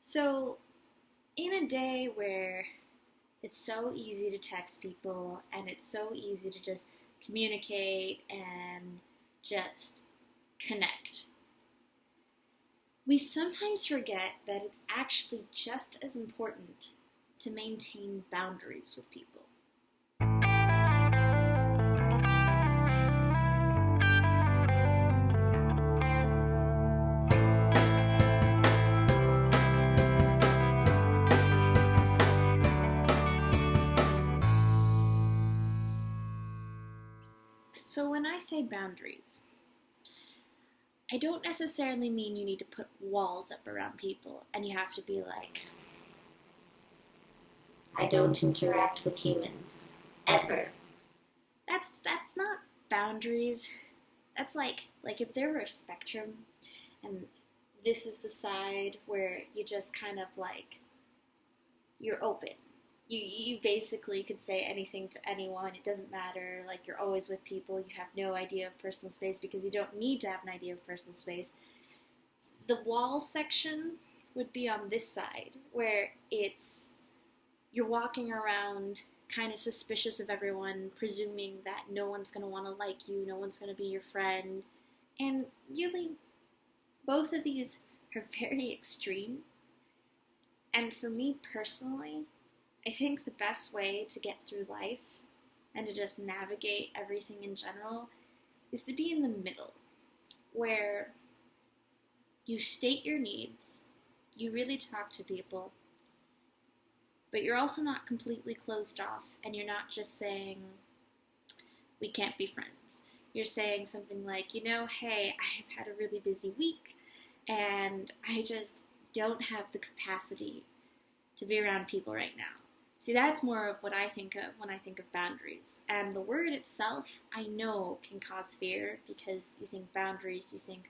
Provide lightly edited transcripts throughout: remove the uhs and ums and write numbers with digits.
So, in a day where it's so easy to text people and it's so easy to just communicate and just connect, we sometimes forget that it's actually just as important to maintain boundaries with people. So, when I say boundaries, I don't necessarily mean you need to put walls up around people and you have to be like, I don't interact with humans. Ever. that's not boundaries. That's like if there were a spectrum and this is the side where you just kind of like you're open. You basically can say anything to anyone. It doesn't matter. Like you're always with people. You have no idea of personal space because you don't need to have an idea of personal space. The wall section would be on this side where it's you're walking around kind of suspicious of everyone, presuming that no one's going to want to like you, no one's going to be your friend. And really, both of these are very extreme. And for me personally, I think the best way to get through life and to just navigate everything in general is to be in the middle, where you state your needs, you really talk to people, but you're also not completely closed off, and you're not just saying, we can't be friends. You're saying something like, hey, I've had a really busy week, and I just don't have the capacity to be around people right now. See, that's more of what I think of when I think of boundaries. And the word itself, I know, can cause fear because you think boundaries, you think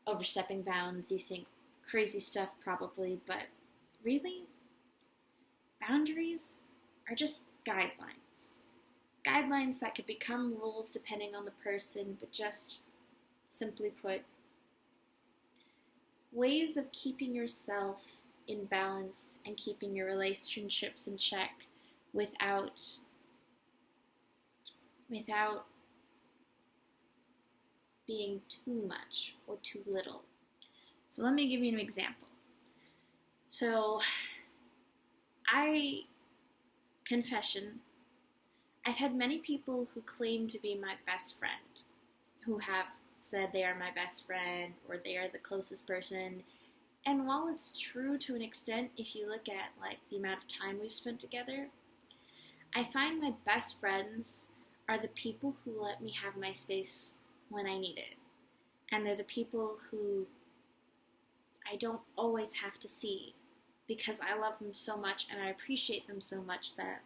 overstepping bounds, you think crazy stuff probably, but really, boundaries are just guidelines. Guidelines that could become rules depending on the person, but just simply put, ways of keeping yourself in balance and keeping your relationships in check without being too much or too little. So let me give you an example. So confession, I've had many people who claim to be my best friend, who have said they are my best friend or they are the closest person. And while it's true to an extent, if you look at like the amount of time we've spent together, I find my best friends are the people who let me have my space when I need it. And they're the people who I don't always have to see because I love them so much and I appreciate them so much that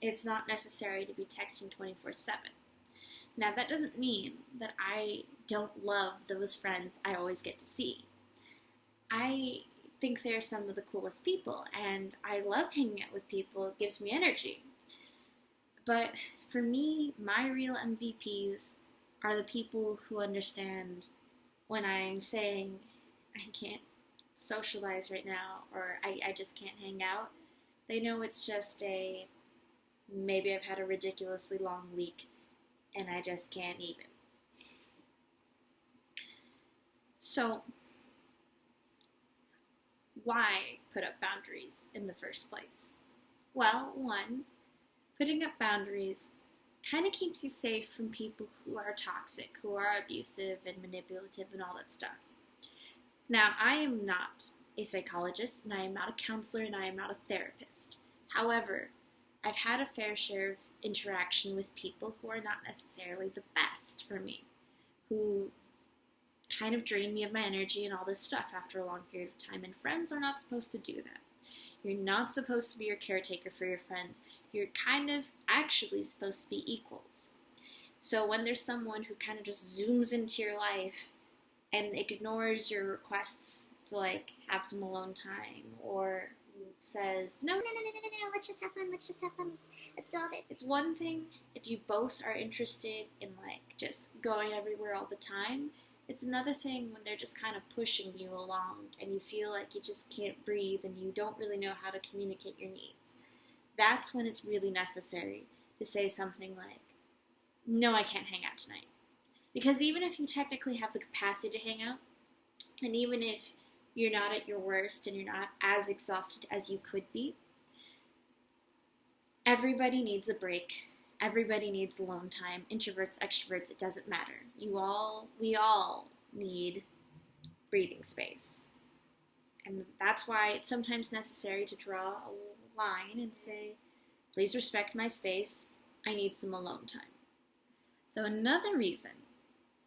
it's not necessary to be texting 24/7. Now, that doesn't mean that I don't love those friends I always get to see. I think they're some of the coolest people, and I love hanging out with people. It gives me energy. But for me, my real MVPs are the people who understand when I'm saying I can't socialize right now or I just can't hang out. They know it's just maybe I've had a ridiculously long week and I just can't even. So, why put up boundaries in the first place? Well, one, putting up boundaries kind of keeps you safe from people who are toxic, who are abusive and manipulative and all that stuff. Now, I am not a psychologist, and I am not a counselor, and I am not a therapist. However, I've had a fair share of interaction with people who are not necessarily the best for me, who kind of drain me of my energy and all this stuff after a long period of time, and friends are not supposed to do that. You're not supposed to be your caretaker for your friends. You're kind of actually supposed to be equals. So when there's someone who kind of just zooms into your life and ignores your requests to like have some alone time or says, no, let's just have fun, let's do all this. It's one thing if you both are interested in like just going everywhere all the time, It's another thing when they're just kind of pushing you along and you feel like you just can't breathe and you don't really know how to communicate your needs. That's when it's really necessary to say something like, no, I can't hang out tonight. Because even if you technically have the capacity to hang out, and even if you're not at your worst and you're not as exhausted as you could be, everybody needs a break. Everybody needs alone time. Introverts, extroverts, it doesn't matter. We all need breathing space. And that's why it's sometimes necessary to draw a line and say, please respect my space. I need some alone time. So another reason,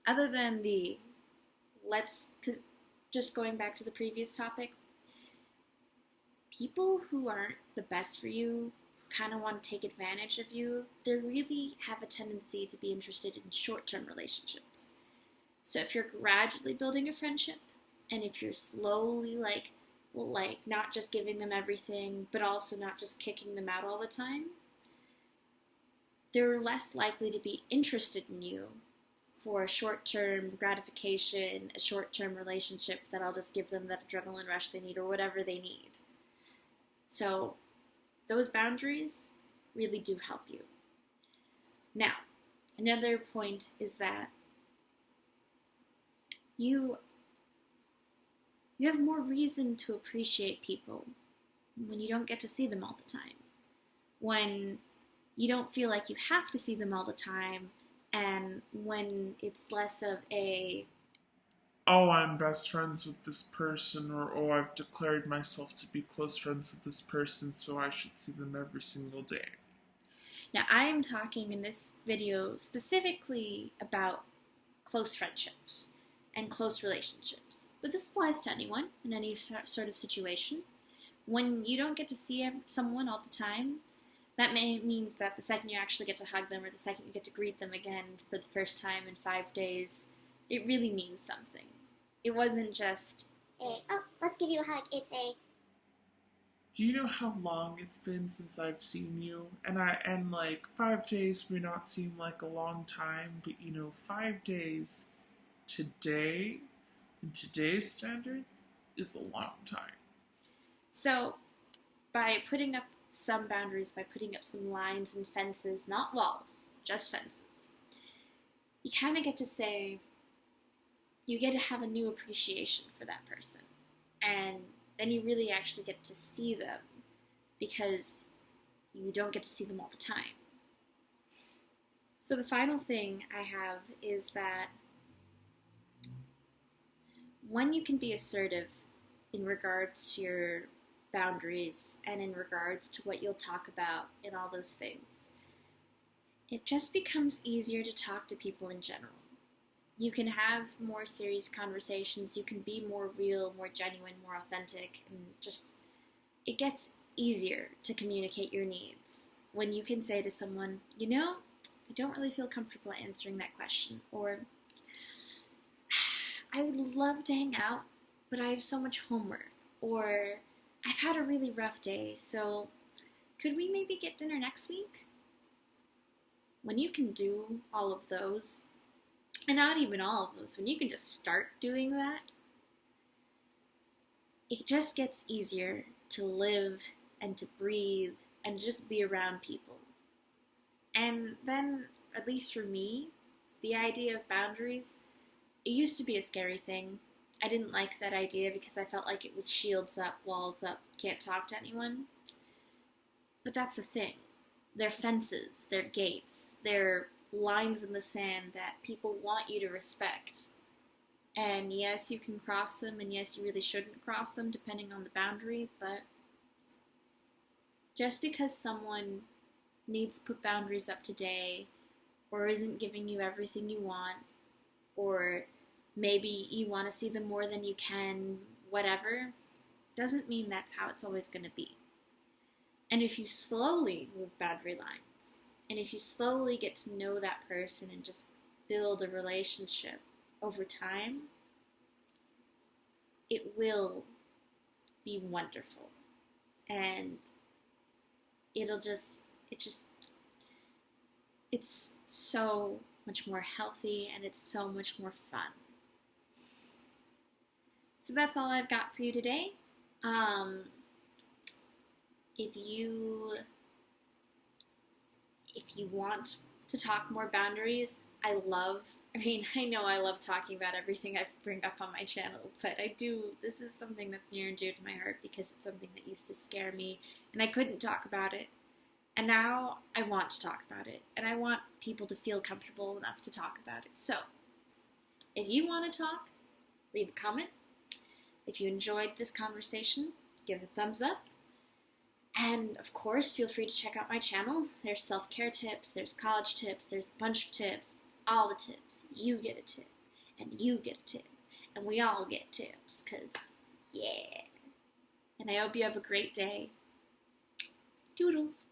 other than because just going back to the previous topic, people who aren't the best for you, kind of want to take advantage of you, they really have a tendency to be interested in short-term relationships. So if you're gradually building a friendship, and if you're slowly like not just giving them everything, but also not just kicking them out all the time, they're less likely to be interested in you for a short-term gratification, a short-term relationship that'll just give them that adrenaline rush they need or whatever they need. So those boundaries really do help you. Now, another point is that you have more reason to appreciate people when you don't get to see them all the time. When you don't feel like you have to see them all the time, and when it's less of a, oh, I'm best friends with this person, or oh, I've declared myself to be close friends with this person, so I should see them every single day. Now, I am talking in this video specifically about close friendships and close relationships. But this applies to anyone in any sort of situation. When you don't get to see someone all the time, that means that the second you actually get to hug them or the second you get to greet them again for the first time in 5 days, it really means something. It wasn't just oh, let's give you a hug. It's a, do you know how long it's been since I've seen you? And like 5 days may not seem like a long time, but 5 days today, in today's standards, is a long time. So, by putting up some boundaries, by putting up some lines and fences, not walls, just fences, you kind of get to say, you get to have a new appreciation for that person. And then you really actually get to see them because you don't get to see them all the time. So the final thing I have is that when you can be assertive in regards to your boundaries and in regards to what you'll talk about and all those things, it just becomes easier to talk to people in general. You can have more serious conversations, you can be more real, more genuine, more authentic, and just, it gets easier to communicate your needs when you can say to someone, I don't really feel comfortable answering that question, or I would love to hang out, but I have so much homework, or I've had a really rough day, so could we maybe get dinner next week? When you can do all of those, and not even all of those, when you can just start doing that, it just gets easier to live and to breathe and just be around people. And then, at least for me, the idea of boundaries, it used to be a scary thing. I didn't like that idea because I felt like it was shields up, walls up, can't talk to anyone. But that's the thing. They're fences, they're gates, they're lines in the sand that people want you to respect. And yes, you can cross them, and yes, you really shouldn't cross them depending on the boundary, but just because someone needs to put boundaries up today, or isn't giving you everything you want, or maybe you want to see them more than you can, whatever, doesn't mean that's how it's always going to be. And if you slowly move boundary lines, and if you slowly get to know that person and just build a relationship over time, it will be wonderful. And it's so much more healthy and it's so much more fun. So that's all I've got for you today. Um, if you want to talk more boundaries, I know I love talking about everything I bring up on my channel, but this is something that's near and dear to my heart because it's something that used to scare me and I couldn't talk about it. And now I want to talk about it, and I want people to feel comfortable enough to talk about it. So, if you want to talk, leave a comment. If you enjoyed this conversation, give a thumbs up. And of course, feel free to check out my channel. There's self-care tips, there's college tips, there's a bunch of tips, all the tips. You get a tip, and you get a tip, and we all get tips, because, yeah. And I hope you have a great day. Doodles.